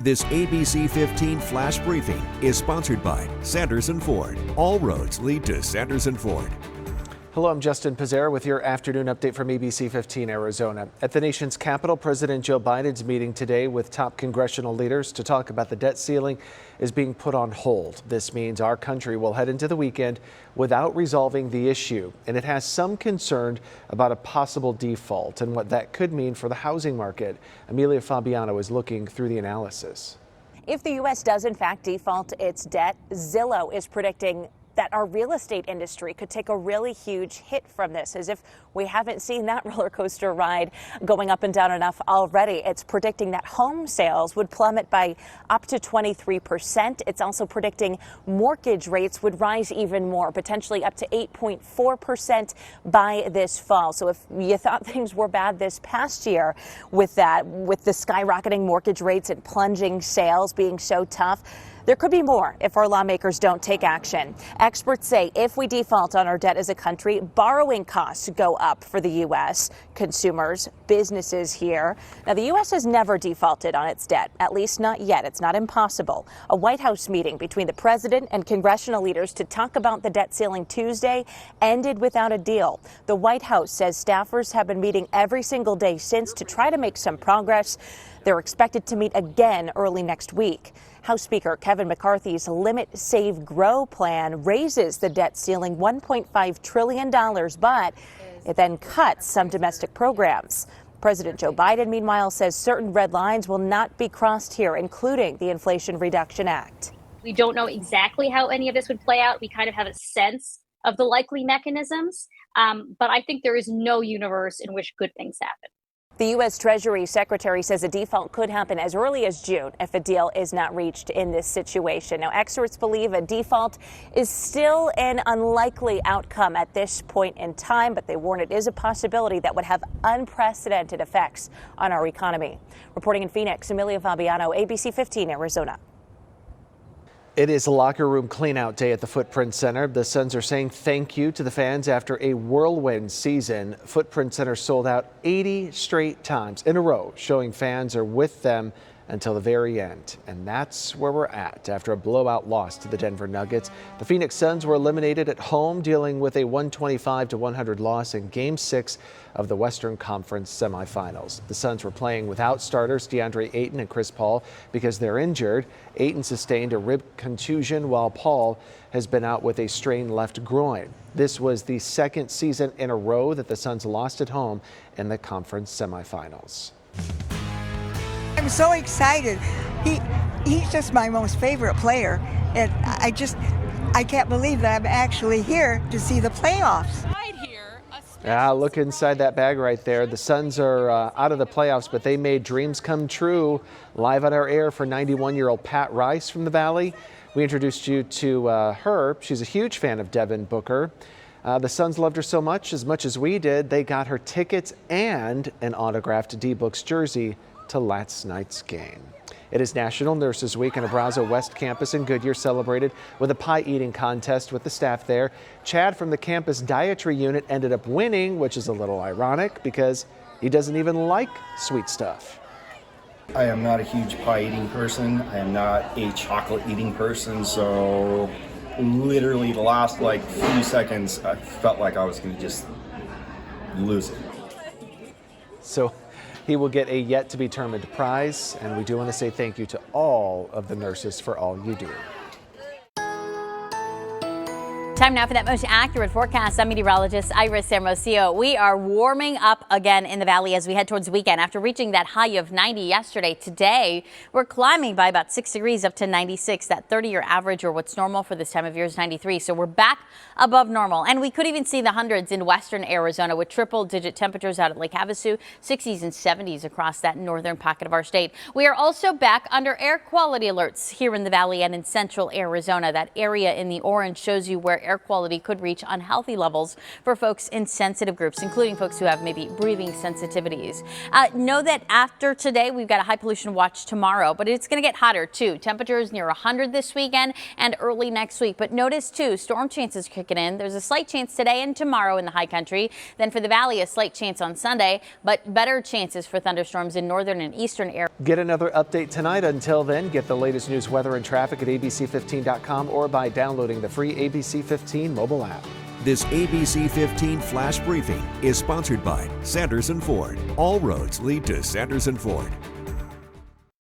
This ABC15 Flash Briefing is sponsored by Sanderson Ford. All roads lead to Sanderson Ford. Hello, I'm Justin Pizzera with your afternoon update from ABC15 Arizona. At the nation's capital, President Joe Biden's meeting today with top congressional leaders to talk about the debt ceiling is being put on hold. This means our country will head into the weekend without resolving the issue, and it has some concern about a possible default and what that could mean for the housing market. Amelia Fabiano is looking through the analysis. If the U.S. does in fact default its debt, Zillow is predicting that our real estate industry could take a really huge hit from this, as if we haven't seen that roller coaster ride going up and down enough already. It's predicting that home sales would plummet by up to 23%. It's also predicting mortgage rates would rise even more, potentially up to 8.4% by this fall. So if you thought things were bad this past year with the skyrocketing mortgage rates and plunging sales being so tough, there could be more if our lawmakers don't take action. Experts say if we default on our debt as a country, borrowing costs go up for the U.S., consumers, businesses here. Now, the U.S. has never defaulted on its debt, at least not yet. It's not impossible. A White House meeting between the president and congressional leaders to talk about the debt ceiling Tuesday ended without a deal. The White House says staffers have been meeting every single day since to try to make some progress. They're expected to meet again early next week. House Speaker Kevin McCarthy's Limit, Save, Grow plan raises the debt ceiling $1.5 trillion, but it then cuts some domestic programs. President Joe Biden, meanwhile, says certain red lines will not be crossed here, including the Inflation Reduction Act. We don't know exactly how any of this would play out. We kind of have a sense of the likely mechanisms, but I think there is no universe in which good things happen. The U.S. Treasury Secretary says a default could happen as early as June if a deal is not reached in this situation. Now, experts believe a default is still an unlikely outcome at this point in time, but they warn it is a possibility that would have unprecedented effects on our economy. Reporting in Phoenix, Amelia Fabiano, ABC 15 Arizona. It is locker room cleanout day at the Footprint Center. The Suns are saying thank you to the fans after a whirlwind season. Footprint Center sold out 80 straight times in a row, showing fans are with them until the very end. And that's where we're at after a blowout loss to the Denver Nuggets. The Phoenix Suns were eliminated at home, dealing with a 125-100 loss in Game 6 of the Western Conference semifinals. The Suns were playing without starters DeAndre Ayton and Chris Paul because they're injured. Ayton sustained a rib contusion while Paul has been out with a strained left groin. This was the second season in a row that the Suns lost at home in the conference semifinals. I'm so excited. He's just my most favorite player, and I can't believe that I'm actually here to see the playoffs. Yeah, look inside that bag right there. The Suns are out of the playoffs, but they made dreams come true. Live on our air for 91-year-old Pat Rice from the Valley. We introduced you to her. She's a huge fan of Devin Booker. The Suns loved her so much as we did, they got her tickets and an autographed D-Books jersey to last night's game. It is National Nurses Week, and Abrazo West Campus in Goodyear celebrated with a pie eating contest with the staff there. Chad from the campus dietary unit ended up winning, which is a little ironic because he doesn't even like sweet stuff. I am not a huge pie eating person. I am not a chocolate eating person, so literally the last few seconds I felt like I was going to just lose it. So he will get a yet-to-be-determined prize, and we do want to say thank you to all of the nurses for all you do. Time now for that most accurate forecast. I'm meteorologist Iris Hermosillo. We are warming up again in the valley as we head towards the weekend. After reaching that high of 90 yesterday, today we're climbing by about 6 degrees up to 96. That 30-year average, or what's normal for this time of year, is 93. So we're back above normal. And we could even see the hundreds in western Arizona with triple-digit temperatures out at Lake Havasu, 60s and 70s across that northern pocket of our state. We are also back under air quality alerts here in the valley and in central Arizona. That area in the orange shows you where air quality could reach unhealthy levels for folks in sensitive groups, including folks who have maybe breathing sensitivities. Know that after today, we've got a high pollution watch tomorrow, but it's going to get hotter too. Temperatures near 100 this weekend and early next week. But notice too, storm chances kicking in. There's a slight chance today and tomorrow in the high country. Then for the valley, a slight chance on Sunday, but better chances for thunderstorms in northern and eastern areas. Get another update tonight. Until then, get the latest news, weather, and traffic at ABC15.com or by downloading the free ABC15 mobile app. This ABC15 Flash Briefing is sponsored by Sanderson Ford. All roads lead to Sanderson Ford.